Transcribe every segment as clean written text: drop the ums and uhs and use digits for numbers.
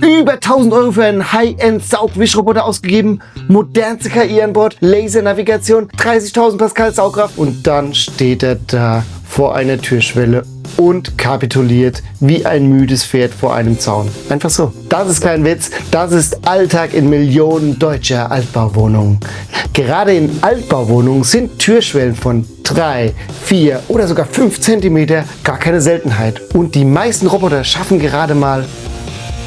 über 1000 Euro für einen High-End-Saugwischroboter ausgegeben, modernste KI an Bord, Lasernavigation, 30.000 Pascal Saugkraft und dann steht er da vor einer Türschwelle und kapituliert wie ein müdes Pferd vor einem Zaun. Einfach so. Das ist kein Witz, das ist Alltag in Millionen deutscher Altbauwohnungen. Gerade in Altbauwohnungen sind Türschwellen von 3, 4 oder sogar 5 cm gar keine Seltenheit. Und die meisten Roboter schaffen gerade mal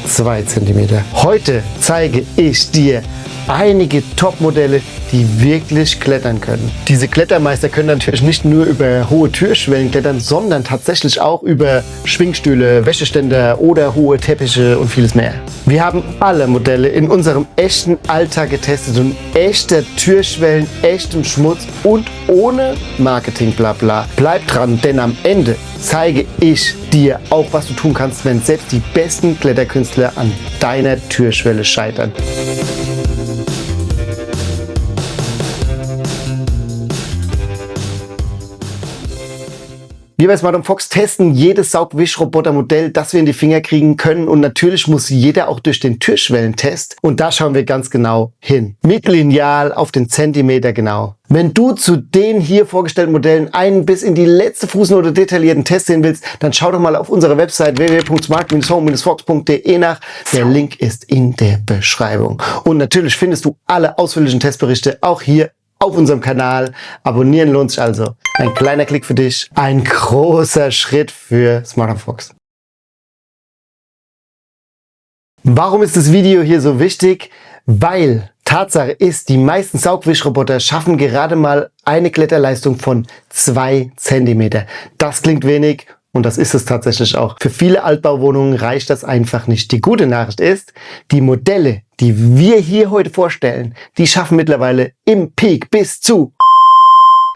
2 cm. Heute zeige ich dir einige Top-Modelle, die wirklich klettern können. Diese Klettermeister können natürlich nicht nur über hohe Türschwellen klettern, sondern tatsächlich auch über Schwingstühle, Wäscheständer oder hohe Teppiche und vieles mehr. Wir haben alle Modelle in unserem echten Alltag getestet und echter Türschwellen, echtem Schmutz und ohne Marketing blabla. Bleib dran, denn am Ende zeige ich dir auch, was du tun kannst, wenn selbst die besten Kletterkünstler an deiner Türschwelle scheitern. Wir bei Smart & Fox testen jedes Saugwischrobotermodell, das wir in die Finger kriegen können, und natürlich muss jeder auch durch den Türschwellentest, und da schauen wir ganz genau hin. Mit Lineal auf den Zentimeter genau. Wenn du zu den hier vorgestellten Modellen einen bis in die letzte Fußnote detaillierten Test sehen willst, dann schau doch mal auf unserer Website www.smart-home-fox.de nach. Der Link ist in der Beschreibung. Und natürlich findest du alle ausführlichen Testberichte auch hier auf unserem Kanal. Abonnieren lohnt sich also. Ein kleiner Klick für dich, ein großer Schritt für Smart & Fox. Warum ist das Video hier so wichtig? Weil Tatsache ist, die meisten Saugwischroboter schaffen gerade mal eine Kletterleistung von 2 cm. Das klingt wenig. Und das ist es tatsächlich auch. Für viele Altbauwohnungen reicht das einfach nicht. Die gute Nachricht ist, die Modelle, die wir hier heute vorstellen, die schaffen mittlerweile im Peak bis zu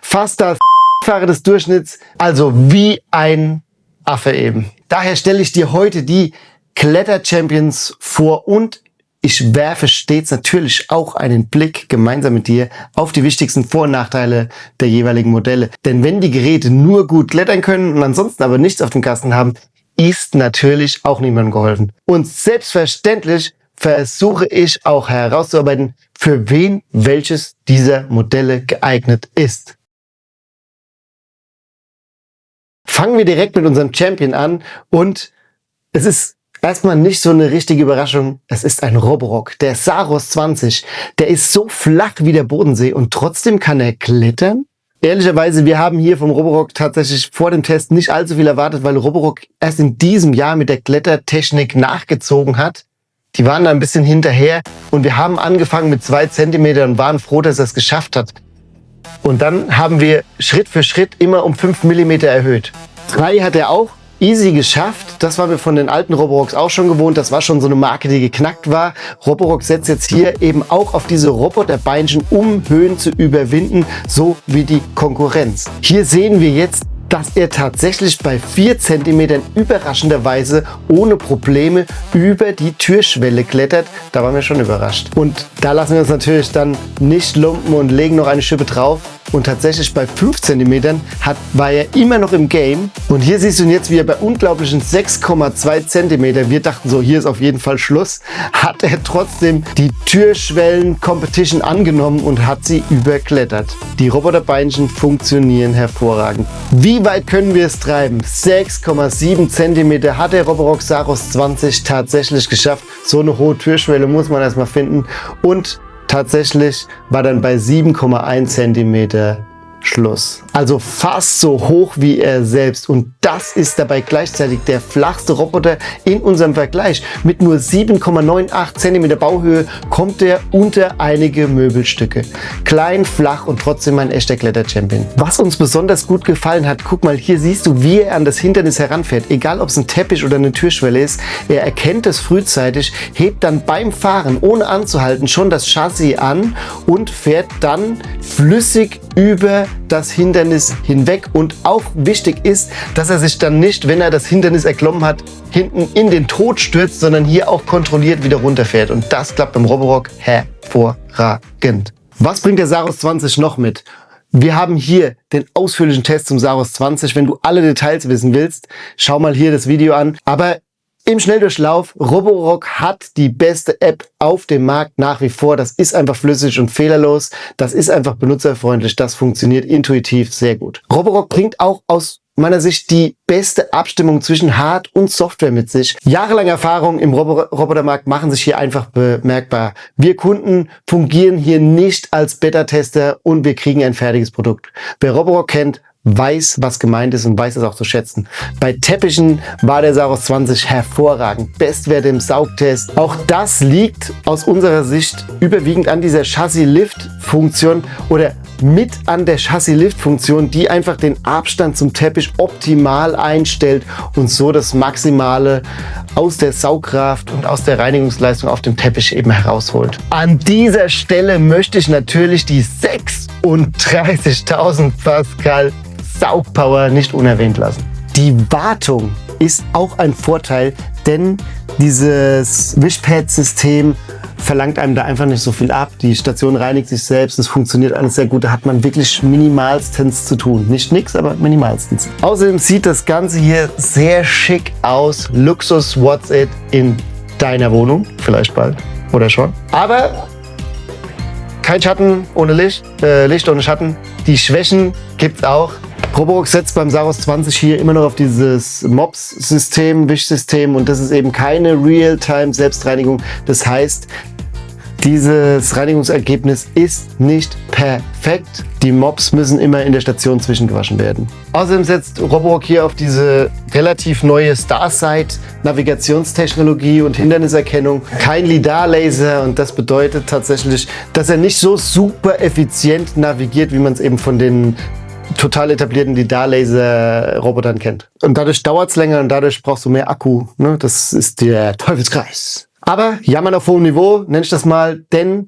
fast das Fache des Durchschnitts, also wie ein Affe eben. Daher stelle ich dir heute die Kletter-Champions vor und ich werfe stets natürlich auch einen Blick gemeinsam mit dir auf die wichtigsten Vor- und Nachteile der jeweiligen Modelle. Denn wenn die Geräte nur gut klettern können und ansonsten aber nichts auf dem Kasten haben, ist natürlich auch niemandem geholfen. Und selbstverständlich versuche ich auch herauszuarbeiten, für wen welches dieser Modelle geeignet ist. Fangen wir direkt mit unserem Champion an und es ist erstmal nicht so eine richtige Überraschung. Es ist ein Roborock, der Saros 20. Der ist so flach wie der Bodensee und trotzdem kann er klettern. Ehrlicherweise, wir haben hier vom Roborock tatsächlich vor dem Test nicht allzu viel erwartet, weil Roborock erst in diesem Jahr mit der Klettertechnik nachgezogen hat. Die waren da ein bisschen hinterher und wir haben angefangen mit 2 cm und waren froh, dass er es geschafft hat. Und dann haben wir Schritt für Schritt immer um 5 mm erhöht. 3 hat er auch easy geschafft. Das waren wir von den alten Roborocks auch schon gewohnt. Das war schon so eine Marke, die geknackt war. Roborock setzt jetzt hier eben auch auf diese Roboterbeinchen, um Höhen zu überwinden, so wie die Konkurrenz. Hier sehen wir jetzt, dass er tatsächlich bei 4 cm überraschenderweise ohne Probleme über die Türschwelle klettert. Da waren wir schon überrascht. Und da lassen wir uns natürlich dann nicht lumpen und legen noch eine Schippe drauf. Und tatsächlich bei 5 cm war er immer noch im Game. Und hier siehst du ihn jetzt, wie er bei unglaublichen 6,2 cm, wir dachten so, hier ist auf jeden Fall Schluss, hat er trotzdem die Türschwellen-Competition angenommen und hat sie überklettert. Die Roboterbeinchen funktionieren hervorragend. Wie weit können wir es treiben? 6,7 cm hat der Roborock Saros 20 tatsächlich geschafft. So eine hohe Türschwelle muss man erstmal finden. Und tatsächlich war dann bei 7,1 cm Schluss. Also fast so hoch wie er selbst. Und das ist dabei gleichzeitig der flachste Roboter in unserem Vergleich. Mit nur 7,98 cm Bauhöhe kommt er unter einige Möbelstücke. Klein, flach und trotzdem ein echter Kletter-Champion. Was uns besonders gut gefallen hat, guck mal, hier siehst du, wie er an das Hindernis heranfährt. Egal, ob es ein Teppich oder eine Türschwelle ist, er erkennt es frühzeitig, hebt dann beim Fahren, ohne anzuhalten, schon das Chassis an und fährt dann flüssig über das Hindernis hinweg. Und auch wichtig ist, dass er sich dann nicht, wenn er das Hindernis erklommen hat, hinten in den Tod stürzt, sondern hier auch kontrolliert wieder runterfährt. Und das klappt beim Roborock hervorragend. Was bringt der Saros 20 noch mit? Wir haben hier den ausführlichen Test zum Saros 20. Wenn du alle Details wissen willst, schau mal hier das Video an. Aber Im Schnelldurchlauf, Roborock hat die beste App auf dem Markt nach wie vor. Das ist einfach flüssig und fehlerlos. Das ist einfach benutzerfreundlich. Das funktioniert intuitiv sehr gut. Roborock bringt auch aus meiner Sicht die beste Abstimmung zwischen Hard- und Software mit sich. Jahrelange Erfahrung im Robotermarkt machen sich hier einfach bemerkbar. Wir Kunden fungieren hier nicht als Beta-Tester und wir kriegen ein fertiges Produkt. Wer Roborock kennt, weiß, was gemeint ist und weiß es auch zu schätzen. Bei Teppichen war der Saros 20 hervorragend. Bestwerte im Saugtest. Auch das liegt aus unserer Sicht überwiegend an dieser Chassis-Lift-Funktion oder mit an der Chassis-Lift-Funktion, die einfach den Abstand zum Teppich optimal einstellt und so das Maximale aus der Saugkraft und aus der Reinigungsleistung auf dem Teppich eben herausholt. An dieser Stelle möchte ich natürlich die 36.000 Pascal Saugpower nicht unerwähnt lassen. Die Wartung ist auch ein Vorteil, denn dieses Wishpad-System verlangt einem da einfach nicht so viel ab. Die Station reinigt sich selbst, es funktioniert alles sehr gut. Da hat man wirklich minimalstens zu tun. Nicht nix, aber minimalstens. Außerdem sieht das Ganze hier sehr schick aus. Luxus, what's it in deiner Wohnung? Vielleicht bald oder schon. Aber kein Schatten ohne Licht, Licht ohne Schatten. Die Schwächen gibt's auch. Roborock setzt beim Saros 20 hier immer noch auf dieses MOPS-System, Wischsystem, und das ist eben keine Real-Time-Selbstreinigung. Das heißt, dieses Reinigungsergebnis ist nicht perfekt. Die Mops müssen immer in der Station zwischengewaschen werden. Außerdem setzt Roborock hier auf diese relativ neue Starsight-Navigationstechnologie und Hinderniserkennung. Kein LiDAR-Laser, und das bedeutet tatsächlich, dass er nicht so super effizient navigiert, wie man es eben von den total etablierten LiDAR-Laser-Robotern kennt. Und dadurch dauert es länger und dadurch brauchst du mehr Akku. Ne? Das ist der Teufelskreis. Aber jammern auf hohem Niveau, nenne ich das mal, denn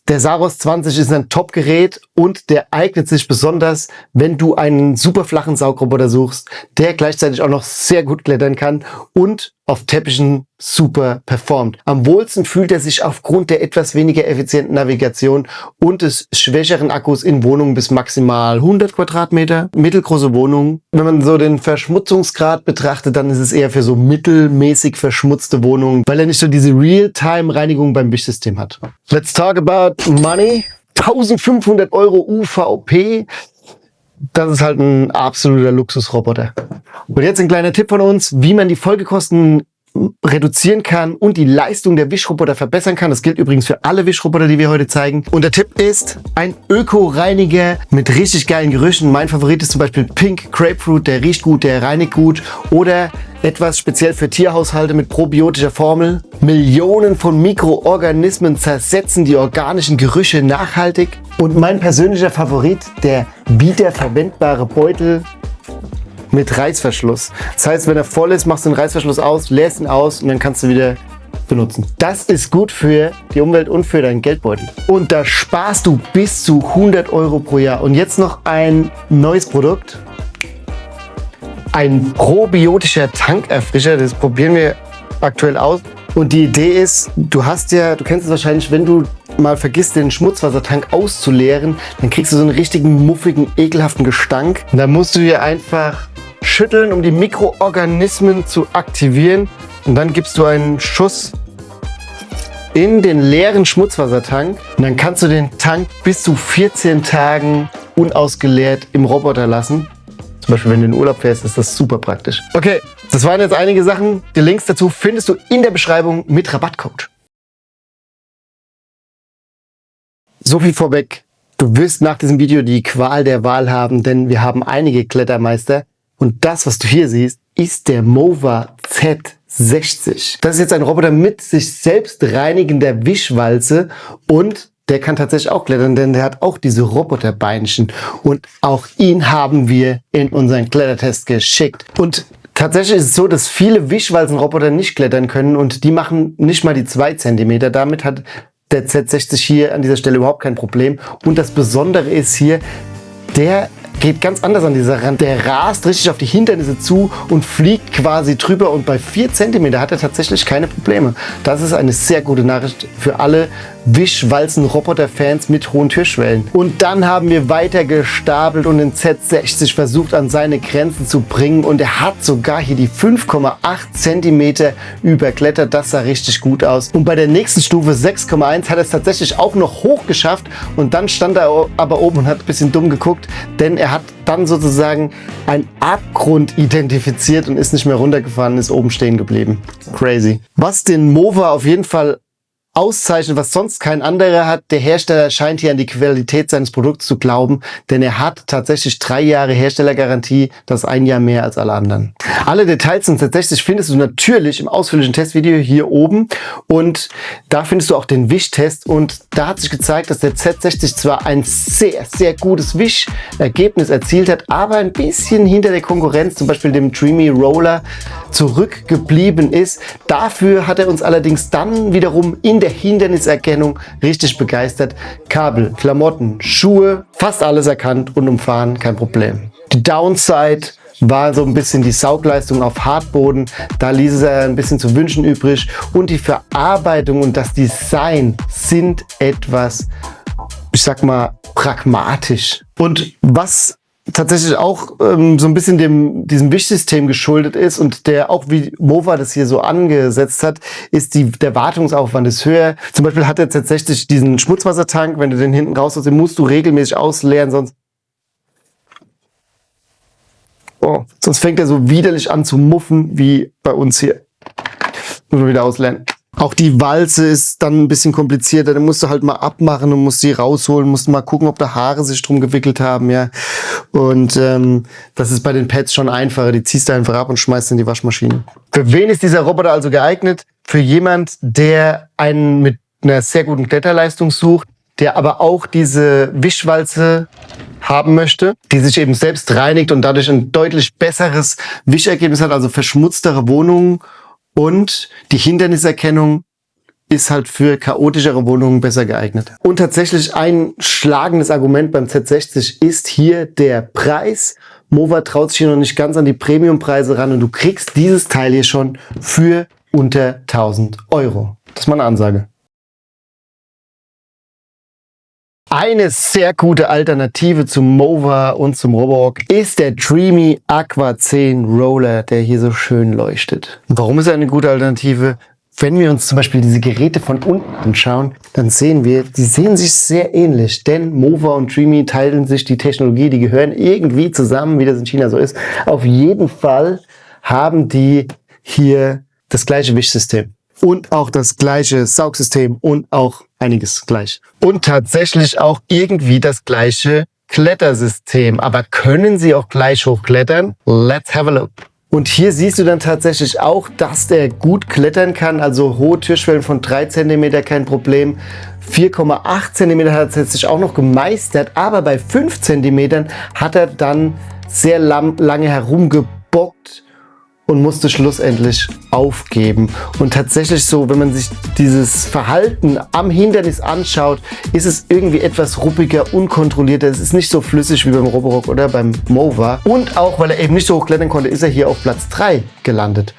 der Saros 20 ist ein Top-Gerät und der eignet sich besonders, wenn du einen super flachen Saugroboter suchst, der gleichzeitig auch noch sehr gut klettern kann und auf Teppichen super performt. Am wohlsten fühlt er sich aufgrund der etwas weniger effizienten Navigation und des schwächeren Akkus in Wohnungen bis maximal 100 Quadratmeter. Mittelgroße Wohnungen. Wenn man so den Verschmutzungsgrad betrachtet, dann ist es eher für so mittelmäßig verschmutzte Wohnungen, weil er nicht so diese Real-Time-Reinigung beim Wischsystem hat. Let's talk about money. 1500 Euro UVP. Das ist halt ein absoluter Luxusroboter. Und jetzt ein kleiner Tipp von uns, wie man die Folgekosten reduzieren kann und die Leistung der Wischroboter verbessern kann. Das gilt übrigens für alle Wischroboter, die wir heute zeigen. Und der Tipp ist ein Öko-Reiniger mit richtig geilen Gerüchen. Mein Favorit ist zum Beispiel Pink Grapefruit, der riecht gut, der reinigt gut. Oder etwas speziell für Tierhaushalte mit probiotischer Formel. Millionen von Mikroorganismen zersetzen die organischen Gerüche nachhaltig. Und mein persönlicher Favorit, der wiederverwendbare Beutel mit Reißverschluss. Das heißt, wenn er voll ist, machst du den Reißverschluss aus, leerst ihn aus und dann kannst du wieder benutzen. Das ist gut für die Umwelt und für deinen Geldbeutel. Und da sparst du bis zu 100 Euro pro Jahr. Und jetzt noch ein neues Produkt. Ein probiotischer Tankerfrischer. Das probieren wir aktuell aus. Und die Idee ist, du kennst es wahrscheinlich, wenn du mal vergisst, den Schmutzwassertank auszuleeren, dann kriegst du so einen richtigen muffigen, ekelhaften Gestank. Und da musst du hier einfach schütteln, um die Mikroorganismen zu aktivieren. Und dann gibst du einen Schuss in den leeren Schmutzwassertank. Und dann kannst du den Tank bis zu 14 Tagen unausgeleert im Roboter lassen. Zum Beispiel, wenn du in den Urlaub fährst, ist das super praktisch. Okay, das waren jetzt einige Sachen. Die Links dazu findest du in der Beschreibung mit Rabattcode. So viel vorweg. Du wirst nach diesem Video die Qual der Wahl haben, denn wir haben einige Klettermeister. Und das, was du hier siehst, ist der Mova Z60. Das ist jetzt ein Roboter mit sich selbst reinigender Wischwalze und der kann tatsächlich auch klettern, denn der hat auch diese Roboterbeinchen. Und auch ihn haben wir in unseren Klettertest geschickt. Und tatsächlich ist es so, dass viele Wischwalzenroboter nicht klettern können und die machen nicht mal die 2 cm. Damit hat der Z60 hier an dieser Stelle überhaupt kein Problem. Und das Besondere ist hier, der geht ganz anders an dieser Rand. Der rast richtig auf die Hindernisse zu und fliegt quasi drüber. Und bei 4 cm hat er tatsächlich keine Probleme. Das ist eine sehr gute Nachricht für alle Wischwalzen-Roboter-Fans mit hohen Türschwellen. Und dann haben wir weiter gestapelt und den Z60 versucht an seine Grenzen zu bringen und er hat sogar hier die 5,8 cm überklettert. Das sah richtig gut aus. Und bei der nächsten Stufe 6,1 hat er es tatsächlich auch noch hoch geschafft und dann stand er aber oben und hat ein bisschen dumm geguckt, denn er hat dann sozusagen einen Abgrund identifiziert und ist nicht mehr runtergefahren, ist oben stehen geblieben. Crazy. Was den Mova auf jeden Fall auszeichnet, was sonst kein anderer hat. Der Hersteller scheint hier an die Qualität seines Produkts zu glauben, denn er hat tatsächlich 3 Jahre Herstellergarantie, das ist 1 Jahr mehr als alle anderen. Alle Details zum Z60 findest du natürlich im ausführlichen Testvideo hier oben und da findest du auch den Wischtest und da hat sich gezeigt, dass der Z60 zwar ein sehr, sehr gutes Wischergebnis erzielt hat, aber ein bisschen hinter der Konkurrenz, zum Beispiel dem Dreamy Roller, zurückgeblieben ist. Dafür hat er uns allerdings dann wiederum in der Hinderniserkennung richtig begeistert. Kabel, Klamotten, Schuhe, fast alles erkannt und umfahren, kein Problem. Die Downside war so ein bisschen die Saugleistung auf Hartboden. Da ließ es ein bisschen zu wünschen übrig. Und die Verarbeitung und das Design sind etwas, ich sag mal, pragmatisch. Und was tatsächlich auch so ein bisschen diesem Wischsystem geschuldet ist und der auch wie Mova das hier so angesetzt hat, ist der Wartungsaufwand ist höher. Zum Beispiel hat er tatsächlich diesen Schmutzwassertank, wenn du den hinten rausholst, den musst du regelmäßig ausleeren, sonst fängt er so widerlich an zu muffen wie bei uns hier. Muss man wieder ausleeren. Auch die Walze ist dann ein bisschen komplizierter. Da musst du halt mal abmachen und musst sie rausholen, musst mal gucken, ob da Haare sich drum gewickelt haben, ja. Und das ist bei den Pads schon einfacher. Die ziehst du einfach ab und schmeißt in die Waschmaschine. Für wen ist dieser Roboter also geeignet? Für jemand, der einen mit einer sehr guten Kletterleistung sucht, der aber auch diese Wischwalze haben möchte, die sich eben selbst reinigt und dadurch ein deutlich besseres Wischergebnis hat, also verschmutztere Wohnungen. Und die Hinderniserkennung ist halt für chaotischere Wohnungen besser geeignet. Und tatsächlich ein schlagendes Argument beim Z60 ist hier der Preis. Mova traut sich hier noch nicht ganz an die Premiumpreise ran und du kriegst dieses Teil hier schon für unter 1000 Euro. Das ist mal eine Ansage. Eine sehr gute Alternative zum Mova und zum Roborock ist der Dreamy Aqua 10 Roller, der hier so schön leuchtet. Und warum ist er eine gute Alternative? Wenn wir uns zum Beispiel diese Geräte von unten anschauen, dann sehen wir, die sehen sich sehr ähnlich, denn Mova und Dreamy teilen sich die Technologie, die gehören irgendwie zusammen, wie das in China so ist. Auf jeden Fall haben die hier das gleiche Wischsystem. Und auch das gleiche Saugsystem und auch einiges gleich. Und tatsächlich auch irgendwie das gleiche Klettersystem. Aber können sie auch gleich hochklettern? Let's have a look. Und hier siehst du dann tatsächlich auch, dass der gut klettern kann. Also hohe Türschwellen von 3 cm, kein Problem. 4,8 cm hat er tatsächlich auch noch gemeistert. Aber bei 5 cm hat er dann sehr lange herumgebockt und musste schlussendlich aufgeben. Und tatsächlich so, wenn man sich dieses Verhalten am Hindernis anschaut, ist es irgendwie etwas ruppiger, unkontrollierter. Es ist nicht so flüssig wie beim Roborock oder beim Mova. Und auch, weil er eben nicht so hoch klettern konnte, ist er hier auf Platz 3 gelandet.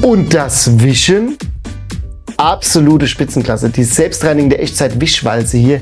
Und das Wischen, absolute Spitzenklasse. Die selbstreinigende Echtzeit-Wischwalze hier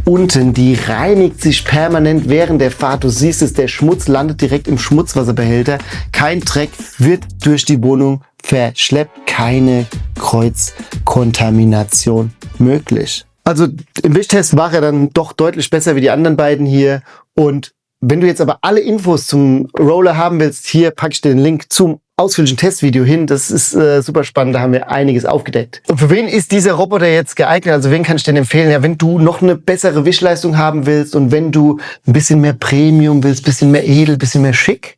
unten, die reinigt sich permanent während der Fahrt. Du siehst es, der Schmutz landet direkt im Schmutzwasserbehälter. Kein Dreck wird durch die Wohnung verschleppt. Keine Kreuzkontamination möglich. Also im Wischtest war er dann doch deutlich besser wie die anderen beiden hier. Und wenn du jetzt aber alle Infos zum Roller haben willst, hier packe ich dir den Link zum ausführlichen Testvideo hin. Das ist super spannend, da haben wir einiges aufgedeckt. Und für wen ist dieser Roboter jetzt geeignet? Also wen kann ich denn empfehlen? Ja, wenn du noch eine bessere Wischleistung haben willst und wenn du ein bisschen mehr Premium willst, ein bisschen mehr edel, ein bisschen mehr schick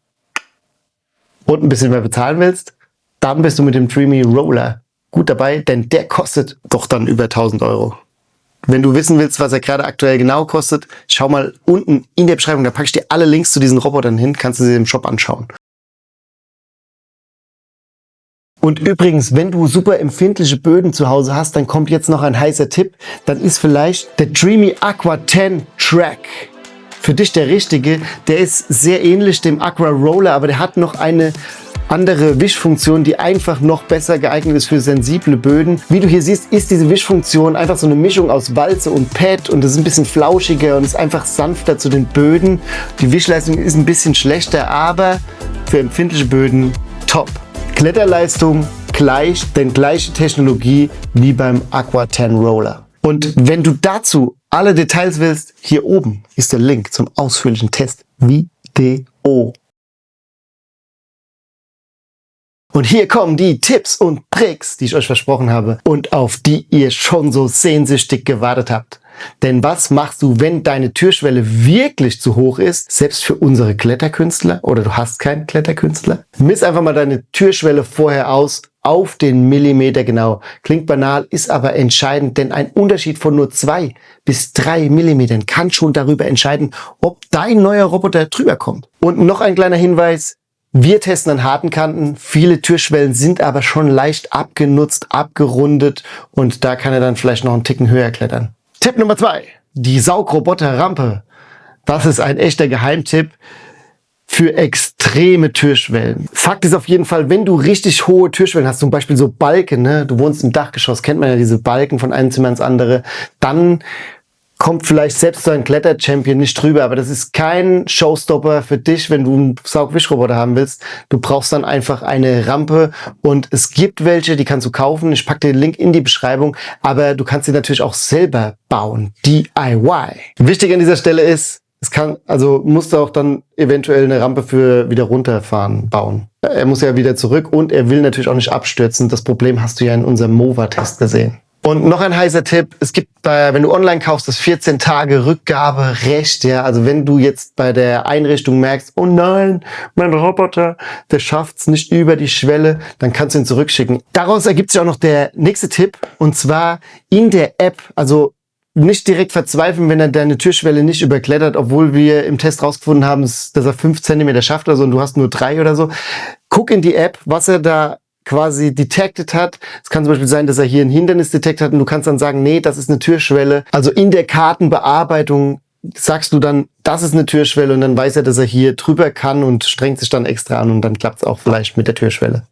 und ein bisschen mehr bezahlen willst, dann bist du mit dem Dreamy Roller gut dabei, denn der kostet doch dann über 1000 Euro. Wenn du wissen willst, was er gerade aktuell genau kostet, schau mal unten in der Beschreibung, da packe ich dir alle Links zu diesen Robotern hin, kannst du sie im Shop anschauen. Und übrigens, wenn du super empfindliche Böden zu Hause hast, dann kommt jetzt noch ein heißer Tipp. Dann ist vielleicht der Dreamy Aqua 10 Track für dich der richtige. Der ist sehr ähnlich dem Aqua Roller, aber der hat noch eine andere Wischfunktion, die einfach noch besser geeignet ist für sensible Böden. Wie du hier siehst, ist diese Wischfunktion einfach so eine Mischung aus Walze und Pad und es ist ein bisschen flauschiger und ist einfach sanfter zu den Böden. Die Wischleistung ist ein bisschen schlechter, aber für empfindliche Böden top. Kletterleistung gleich, denn gleiche Technologie wie beim Aqua 10 Roller. Und wenn du dazu alle Details willst, hier oben ist der Link zum ausführlichen Testvideo. Und hier kommen die Tipps und Tricks, die ich euch versprochen habe und auf die ihr schon so sehnsüchtig gewartet habt. Denn was machst du, wenn deine Türschwelle wirklich zu hoch ist? Selbst für unsere Kletterkünstler oder du hast keinen Kletterkünstler. Miss einfach mal deine Türschwelle vorher aus auf den Millimeter genau. Klingt banal, ist aber entscheidend, denn ein Unterschied von nur 2 bis 3 Millimetern kann schon darüber entscheiden, ob dein neuer Roboter drüber kommt. Und noch ein kleiner Hinweis. Wir testen an harten Kanten, viele Türschwellen sind aber schon leicht abgenutzt, abgerundet und da kann er dann vielleicht noch einen Ticken höher klettern. Tipp Nummer 2, die Saugroboter-Rampe. Das ist ein echter Geheimtipp für extreme Türschwellen. Fakt ist auf jeden Fall, wenn du richtig hohe Türschwellen hast, zum Beispiel so Balken, ne? Du wohnst im Dachgeschoss, kennt man ja diese Balken von einem Zimmer ins andere, dann kommt vielleicht selbst so ein Kletter-Champion nicht drüber, aber das ist kein Showstopper für dich, wenn du einen Saugwischroboter haben willst. Du brauchst dann einfach eine Rampe und es gibt welche, die kannst du kaufen. Ich packe den Link in die Beschreibung, aber du kannst sie natürlich auch selber bauen. DIY. Wichtig an dieser Stelle ist, musst du auch dann eventuell eine Rampe für wieder runterfahren bauen. Er muss ja wieder zurück und er will natürlich auch nicht abstürzen. Das Problem hast du ja in unserem MOVA-Test gesehen. Und noch ein heißer Tipp, es gibt, wenn du online kaufst, das 14 Tage Rückgaberecht, ja, also wenn du jetzt bei der Einrichtung merkst, oh nein, mein Roboter, der schafft's nicht über die Schwelle, dann kannst du ihn zurückschicken. Daraus ergibt sich auch noch der nächste Tipp, und zwar in der App, also nicht direkt verzweifeln, wenn er deine Türschwelle nicht überklettert, obwohl wir im Test rausgefunden haben, dass er 5 cm schafft oder so und du hast nur 3 oder so. Guck in die App, was er da quasi detected hat. Es kann zum Beispiel sein, dass er hier ein Hindernis detected hat und du kannst dann sagen, nee, das ist eine Türschwelle. Also in der Kartenbearbeitung sagst du dann, das ist eine Türschwelle und dann weiß er, dass er hier drüber kann und strengt sich dann extra an und dann klappt es auch vielleicht mit der Türschwelle.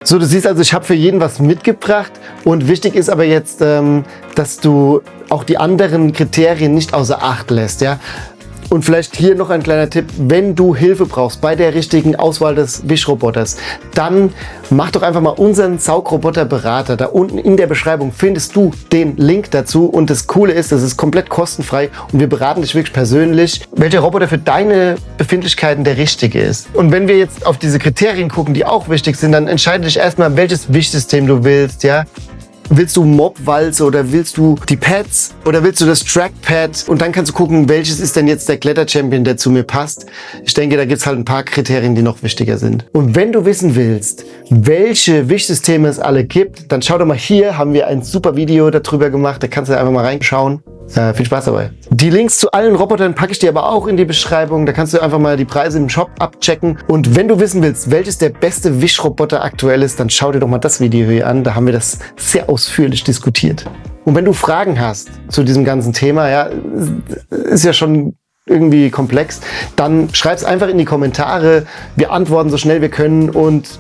So, du siehst also, ich habe für jeden was mitgebracht und wichtig ist aber jetzt, dass du auch die anderen Kriterien nicht außer Acht lässt, ja. Und vielleicht hier noch ein kleiner Tipp, wenn du Hilfe brauchst bei der richtigen Auswahl des Wischroboters, dann mach doch einfach mal unseren Saugroboter-Berater. Da unten in der Beschreibung findest du den Link dazu und das Coole ist, das ist komplett kostenfrei und wir beraten dich wirklich persönlich, welcher Roboter für deine Befindlichkeiten der richtige ist. Und wenn wir jetzt auf diese Kriterien gucken, die auch wichtig sind, dann entscheide dich erstmal, welches Wischsystem du willst, ja. Willst du Mobwalze oder willst du die Pads oder willst du das Trackpad? Und dann kannst du gucken, welches ist denn jetzt der Kletter-Champion, der zu mir passt. Ich denke, da gibt's halt ein paar Kriterien, die noch wichtiger sind. Und wenn du wissen willst, welche Wischsysteme es alle gibt, dann schau doch mal hier, haben wir ein super Video darüber gemacht. Da kannst du einfach mal reinschauen. Viel Spaß dabei. Die Links zu allen Robotern packe ich dir aber auch in die Beschreibung. Da kannst du einfach mal die Preise im Shop abchecken. Und wenn du wissen willst, welches der beste Wischroboter aktuell ist, dann schau dir doch mal das Video hier an. Da haben wir das sehr ausführlich diskutiert. Und wenn du Fragen hast zu diesem ganzen Thema, ja, ist ja schon irgendwie komplex, dann schreib's einfach in die Kommentare. Wir antworten so schnell wir können und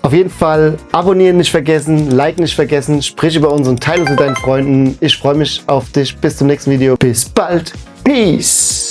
auf jeden Fall abonnieren nicht vergessen, like nicht vergessen, sprich über uns und teile uns mit deinen Freunden. Ich freue mich auf dich. Bis zum nächsten Video. Bis bald. Peace.